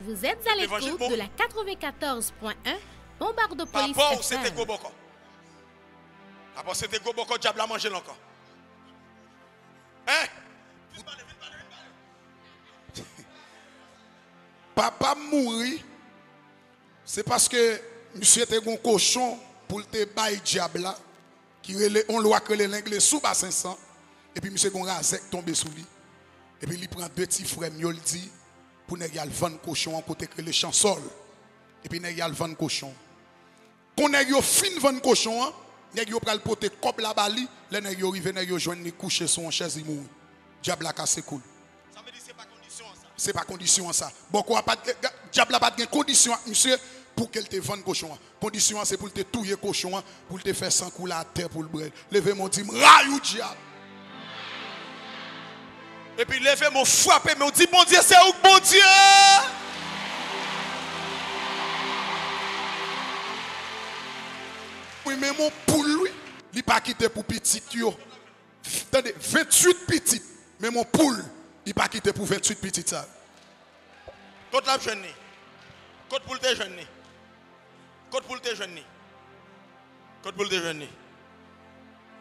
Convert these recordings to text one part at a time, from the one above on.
Vous êtes à l'écoute de la 94.1 Bombardopolis Papa, FM. c'était Goboko. Papa, c'était Goboko, diable a mangé encore. Hein? Papa mourit, c'est parce que monsieur était un cochon pour te bailler diable là, qui on loi que l'anglais sous bas 500, et puis monsieur gon rasek tomber sous lui. Et puis il prend deux petits frères, il dit, pour ne pas vendre cochon en côté que les chansol. Et puis ne pas vendre cochon. Quand nèg yo fin vendre cochon, nèg yo pral porter cop la bali, les nèg yo rive nèg yo joindre coucher sur une chaise il mouri. Diable a cassé cool. Ça veut dire c'est pas condition ça. C'est pas condition ça. Bon quoi pas diable a pas de condition monsieur pour qu'elle te vende cochon. Condition c'est pour te touyer cochon, pour te faire sans couler à terre pour le brel. Levez mon dit raillou diable. Et puis levez mon frappé mais on dit bon Dieu c'est où bon Dieu. Oui, mais mon poule, lui, il n'a pas quitté pour petit. Attendez, 28 petites. Mais mon poule, il n'a pas quitté pour 28 petites. Côte la jeune. Côte poule de jeune. Côte poule de jeune. Côte poule de jeune.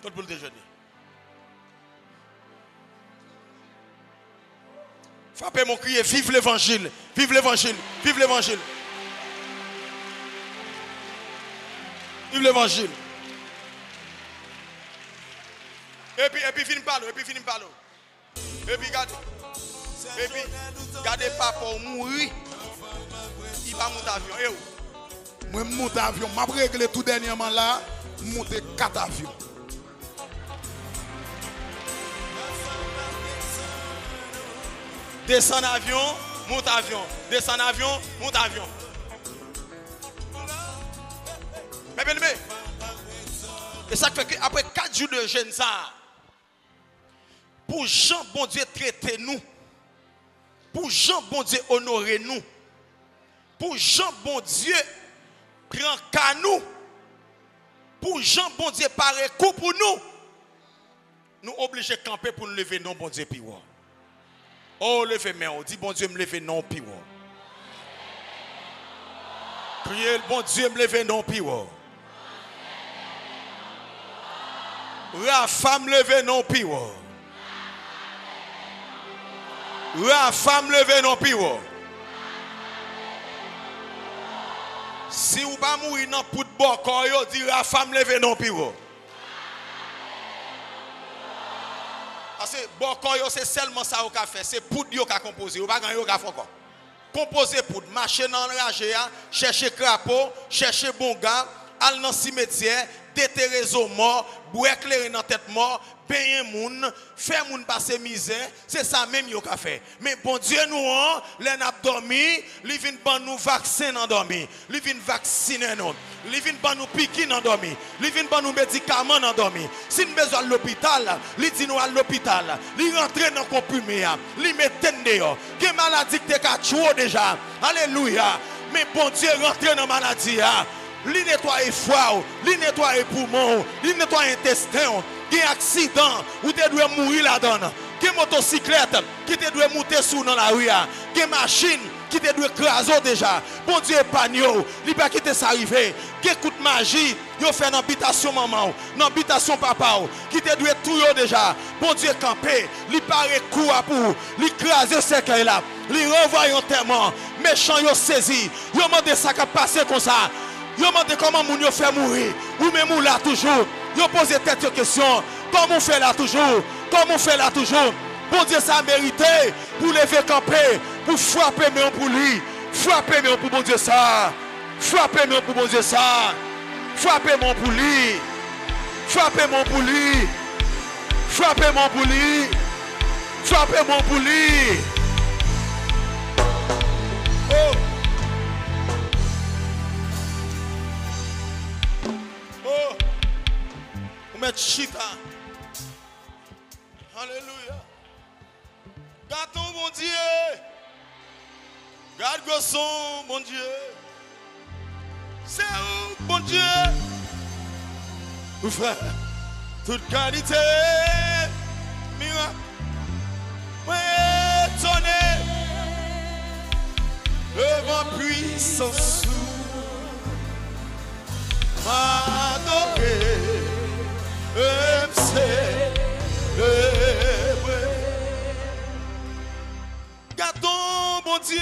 Côte poule de jeune. Frappez mon crier, vive l'évangile. Vive l'évangile. Vive l'évangile. Vive l'évangile. Et puis finis par l'eau. Et puis finis par l'eau. Et puis gardez papa mourir. Il va monter avion. Et où? Moi, je monte avion. Je vais régler tout dernièrement là. Je monte 4 avions. Descend avion, monte avion. Descend avion, monte avion. Mais bien aimé. Et ça fait qu'après 4 jours de jeûne, ça, pour Jean, bon Dieu, traiter nous. Pour Jean, bon Dieu, honorer nous. Pour Jean, bon Dieu, prend qu'à nous. Pour Jean, bon Dieu, paraît coup pour nous. Nous obligés de camper pour nous lever non, bon Dieu, piwa. Oh, levez main, on dit, bon Dieu, me lever non, piwa. Priez, bon Dieu, me lever non, piwa. La femme levée non piwa. La femme levée non piwa. Si vous pas mourir dans pout boko yo dit la femme levée non piwa. Parce que boko yo c'est seulement ça au café, c'est pout yo ka composer, ou pas grand yo ka faire encore. Composer pout, marcher dans l'enragé, chercher crapaud, chercher bon gars, aller dans cimetière, déterrer aux morts, boire éclairer dans tête mort, payer moun, faire moun passer misère, c'est ça même yo ka fait. Mais bon Dieu nous les n'a dormi, li vinn ban nous vaccin dans dormi, li vinn vacciner nous, li vinn ban nous piqûre dans dormi, li vinn ban nous médicaments dans dormi. Si nous besoin à l'hôpital, li dit nous à l'hôpital, li rentrer dans comprimé, li mette dehors. Que maladie te ka tuer déjà. Alléluia. Mais bon Dieu rentrer dans maladie li nettoyer foie, li nettoyer poumon, li nettoyer intestin, qui accident ou te doit mourir là-dedans, qui motocyclette qui te doit monter sous dans la rue, qui machine qui te doit écraser déjà. Bon Dieu épargne, li pas quitter ça arriver. Qui coup de magie, yo fait dans habitation maman, dans habitation papa, qui te doit tout yo déjà. Bon Dieu campé, li paraît coup à pour, li écraser cercueil là, li renvoyer enterrement, méchant yo saisi, yo demande ça qui passer comme ça. Yo demande comment moun yo fait mourir. Ou même ou là toujours. Yo pose tête de question. Comment on fait là toujours? Comment on fait là toujours? Bon Dieu ça a mérité pour lever camper, pour frapper mais pour lui. Frapper mais pour bon Dieu ça. Frapper mais pour bon Dieu ça. Frapper mon pour lui. Frapper mon pour lui. Frapper mon pour lui. Frapper mon pour lui. Oh. Oh, on met chita. Alléluia. Garde ton bon Dieu. Garde son bon Dieu. C'est où bon Dieu? Vous frère, toute qualité, miracle, ouais, étonné. devant puissance m'adorer, me célébrer. Gardons bon Dieu,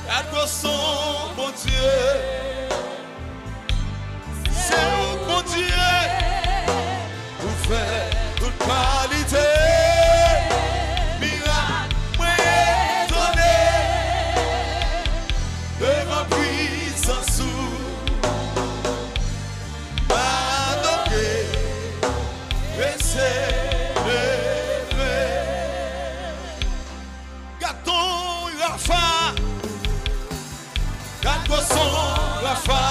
gardons son bon Dieu. C'est au bon Dieu pour faire toute qualité. Miracle, moyen donné, devant puissance m'adorer, et célébrer. Gardons Rafa, gardons son Rafa.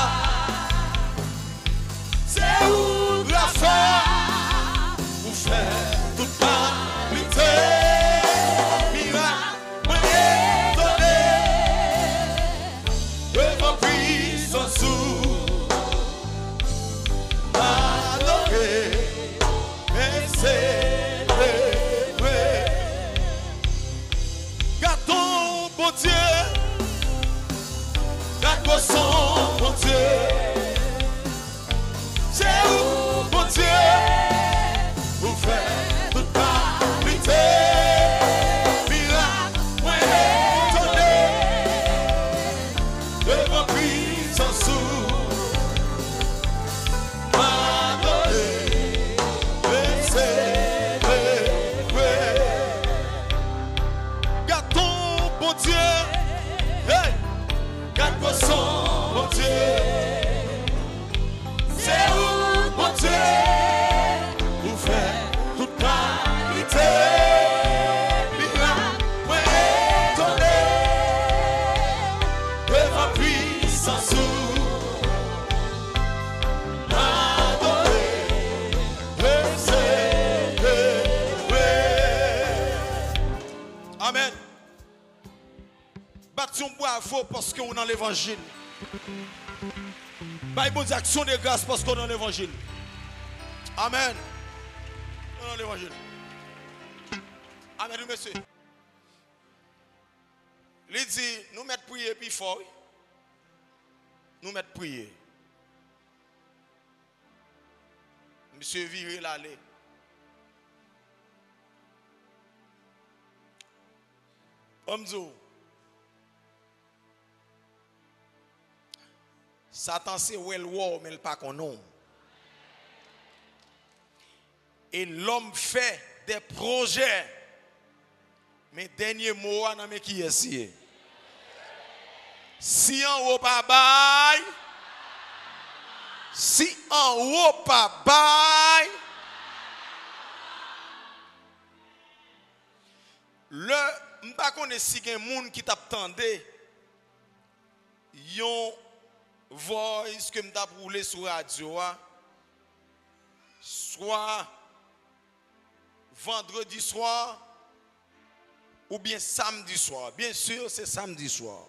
C'est où Rafa pour faire toute qualité. Miracle, moyen donné, devant puissance m'adorer, et célébrer. Gardons bon Dieu, gardons son bon Dieu. C'est où bon Dieu pour faire toute qualité. Miracle, moyen donné, devant puissance m'adorer, et célébrer. Gardons bon Dieu, hey, gardons son bon Dieu. C'est où bon Dieu pour faire toute qualité. Miracle, moyen donné, devant puissance m'adorer, et célébrer. Amen. Bâtons bravo parce qu'on est dans l'évangile. Bye bonne action de grâce parce qu'on est dans l'évangile. Amen. On est dans l'évangile. Amen, monsieur. Il dit, nous mettons prier puis fort. Nous mettons prier. Monsieur viré l'aller. Omzo. Satan c'est well war mais il pas qu'on nom. Et l'homme fait des projets. Mais dernier mot à mais qui est ici. Si en haut pas bail, si en haut pas bail, le m'pa connait si gen moun qui t'attendait yon voice que m'ta roulé sur radio soit vendredi soir ou bien samedi soir. Bien sûr, c'est samedi soir.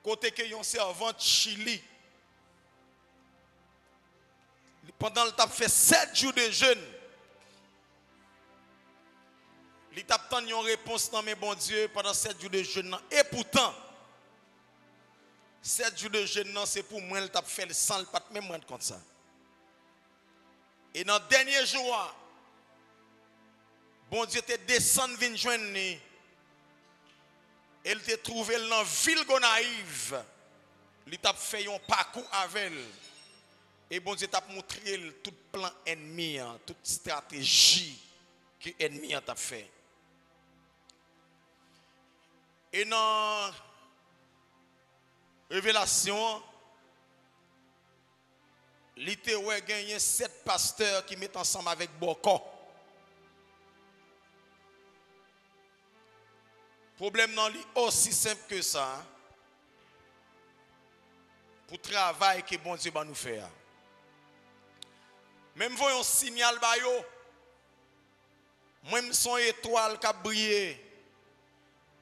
Côté que yon servante Chili pendant le temps fait 7 jours de jeûne. Il t'a obtenu une réponse dans mes bons Dieu pendant 7 jours de jeûne. Et pourtant 7 jours de jeûne, c'est pour moi, il t'a fait le sang, il pas même rendre compte ça. Et dans le dernier jour, bon Dieu te descendu vinn joindre ni. Elle te trouvé dans la ville Gonaïve. Il t'a fait un parcours avec elle. Et bon Dieu t'a montré tout plan ennemi, toute stratégie que l'ennemi t'a fait. Et dans Révélation, il y a 7 pasteurs qui mettent ensemble avec Boko. Problème non li aussi simple que ça. Pour travail que bon Dieu va nous faire. Même voyons signal ba yo. Même son étoile qui a brillé.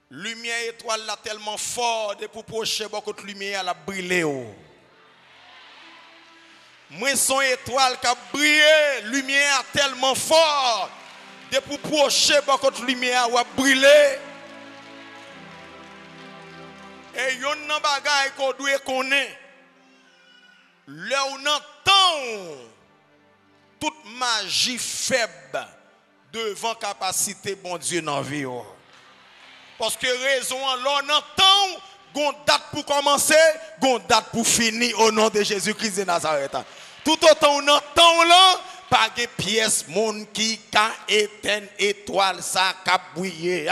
Lumière étoile là tellement fort de pour procher beaucoup de lumière la briller. Moi son étoile qui a brillé, lumière tellement fort de pour procher beaucoup de lumière ou a briller. Et yon nan bagay qu'on doit connaître. Là où on entend toute magie faible devant capacité bon Dieu dans la vie. Parce que raison, là on entend gon date pour commencer, gon date pour finir au nom de Jésus-Christ de Nazareth. Tout autant on entend là, pas de pièce monde qui ka éteint étoile ça ka briller.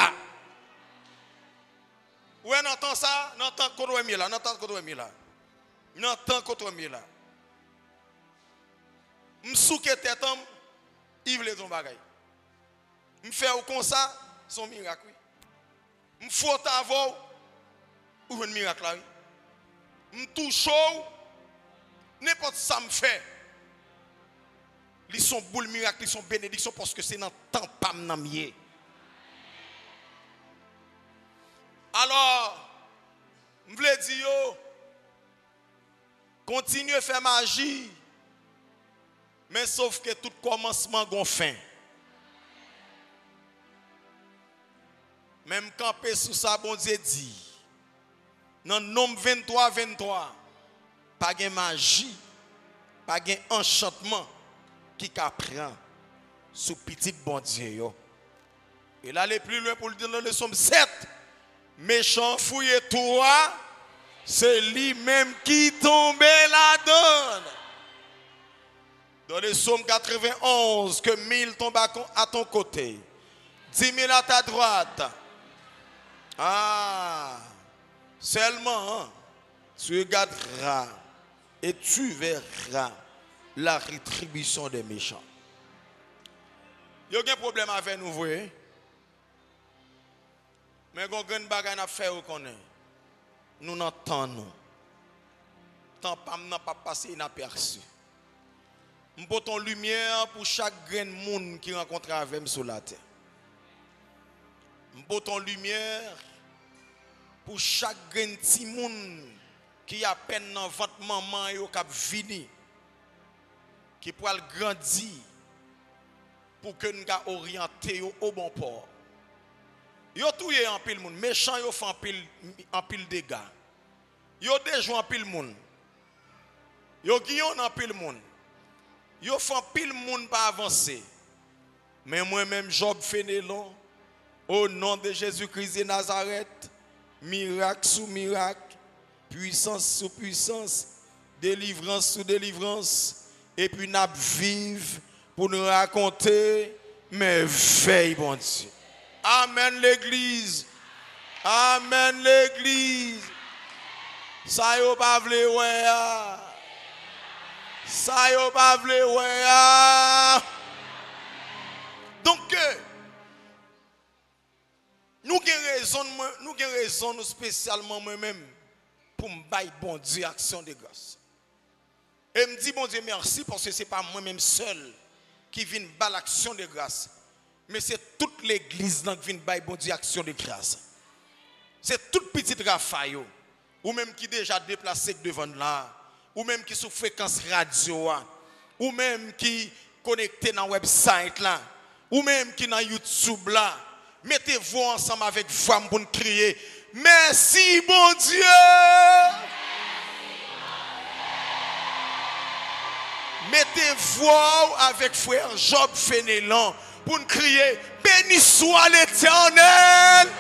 Ouais, on entend ça, on entend qu'on est là, on entend qu'on est là. On entend qu'on est là. M'souke tête am, il veut ton bagay. M'fait comme ça, son miracle. M'faute avant ou un miracle là. M'touche n'importe ça me fait. Ils sont boule miracle, ils sont bénédiction parce que c'est dans temps pas m'namier. Alors, je voulais dire, continuez à faire magie, mais sauf que tout commencement a fin. Même camper sous ça, bon Dieu dit, dans le nombre 23, pas de magie, pas de enchantement qui apprend sous petit bon Dieu. Et là, aller plus loin pour le dire dans le psaume 7. Méchant fouille toi, c'est lui-même qui tombe la donne. Dans le psaume 91, que 1000 tombent à ton côté, 10 000 à ta droite. Ah, seulement hein, tu regarderas et tu verras la rétribution des méchants. Il y a aucun problème avec nous, vous voyez? Mais quand on a un affaire, nous n'entendons. Tant n'a pas passé inaperçu. Nous portons lumière pour chaque grain de monde qui rencontre avec nous sur la terre. Nous portons lumière pour chaque grain de petit monde qui a peine dans votre maman et au cap vini. Qui pourra grandir pour que nous orienter au bon port. Yo touye en pile moun, méchant yo fait en pile dégâts. Yo déjoué en pile moun. Yo guillon en pile moun. Yo fait pile moun pas avancer. Mais moi-même Job Fénélon, au nom de Jésus-Christ de Nazareth, miracle sous miracle, puissance sous puissance, délivrance sous délivrance, et puis nous vivons pour nous raconter mes veilles, bon Dieu. Amen l'église. Amen l'église. Ça yo pas vle ouais. Ça yo pas vle ouais. Donc nous avons raison spécialement moi-même pour me bailler bon Dieu action de grâce. Et me dit bon Dieu merci parce que ce n'est pas moi-même seul qui vient bailler l'action de grâce. Mais c'est toute l'église qui vient bailler bon Dieu action de grâce. C'est toute petite Raphaël, ou même qui déjà déplacé devant là, ou même qui sous fréquence radio, ou même qui connecté dans le website là, ou même qui dans YouTube là. Mettez-vous ensemble avec voix pour nous crier merci bon Dieu. Mettez-vous avec frère Job Fénélon pour nous crier béni soit l'Éternel.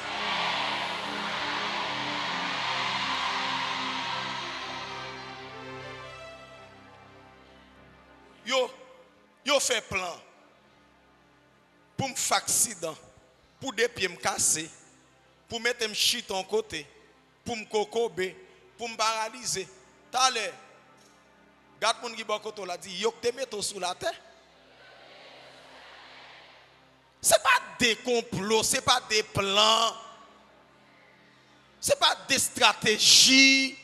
Yo fait plan pour me faire accident, pour des pieds me casser, pour mettre me chute en côté, pour me cocober, pour me paralyser. T'allez, garde mon qui bokoto la dit, yo te mette sous la terre. C'est pas des complots, c'est pas des plans, c'est pas des stratégies,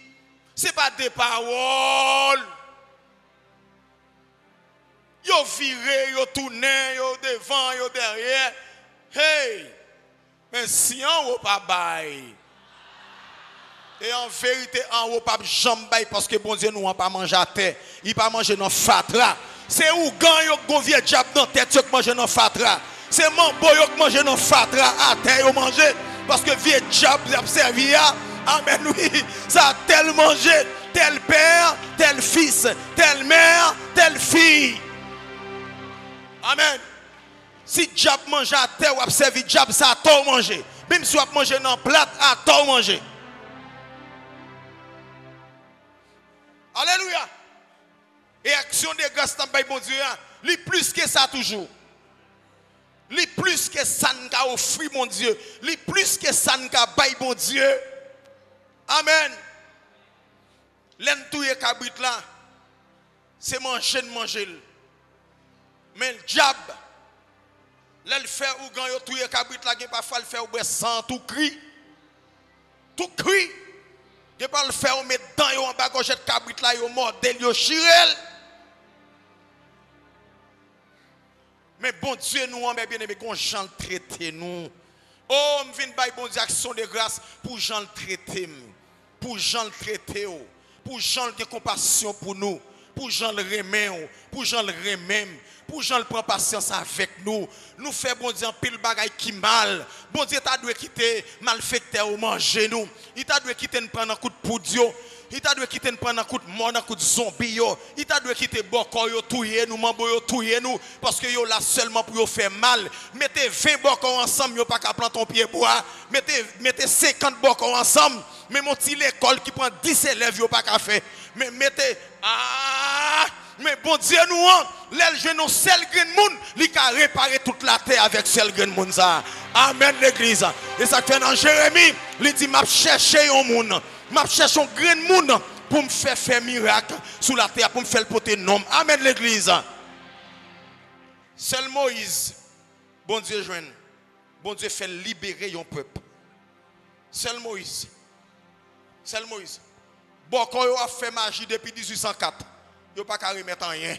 c'est pas des paroles. Yo viré, yo tourné, yo devant, yo derrière. Hey, mais si en haut pas bail. Et en vérité, en haut pas jambe bail parce que bon Dieu nous n'a pas mangé à terre. Il pas mangé dans fatra. C'est où gang yo gon vieux diable dans tête yo manger dans fatra. C'est mambo yo manger dans fatra à terre yo manger parce que vieux diable a servi Amen, oui. Ça a tel mangé, tel père, tel fils, telle mère, telle fille. Amen. Si diable mange à terre ou observe diable, ça a tout mangé. Même si on mange dans plat, a tout mangé. Alléluia. Et action de grâce dans le bon Dieu, li plus que ça toujours. Li plus que ça n'a offert mon Dieu. Li plus que ça n'a bail mon Dieu. Amen. L'entouye cabrit là, c'est manger. Mais le diable, l'elle fait ou gan yo touye cabrit là, gen pas le faire ou sans tout cri. Tout cri. Gen pas le faire ou mettre dans yo en bas gauche cabrit là, yo mordel, yo chirel. Mais bon Dieu nous en bien aimé qu'on Jean traiter nous. Oh, me vinn bay bon Dieu action de grâce pour Jean traiter. Pour Jean traiter, pour Jean de compassion pour nous, pour Jean le remet, pour Jean le remet, pour Jean le prend patience avec nous. Nous fait bon Dieu en pile bagaille qui mal. Bon Dieu t'a dû quitter malfecteur ou manger nous. Il t'a dû quitter nous prendre un coup de poudre. Il t'a dû quitter nous prendre un coup de mort, un coup de zombie yo. Il t'a dû quitter boko yo touyer nous, mambo yo touyer nous parce que yo là seulement pour yo faire mal. Mettez 20 boko ensemble, yo pas qu'à planter ton pied bois. Mettez 50 boko ensemble. Mais mon petit l'école qui prend 10 élèves, yo pas qu'à faire. Mais mettez mais bon Dieu nous les jeunes seul grain monde, li ka réparer toute la terre avec seul grain monde ça. Amen l'église. Et ça fait dans Jérémie, il dit m'a chercher un monde. M'a chercher un grand monde pour me faire miracle sur la terre, pour me faire porter nom. Amen l'église. Seul Moïse, bon Dieu joine. Bon Dieu fait libérer un peuple. Seul Moïse. Bon, quand il a fait magie depuis 1804, il n'a pas qu'à remettre en rien.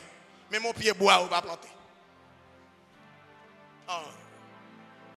Mais mon pied bois, il va planter.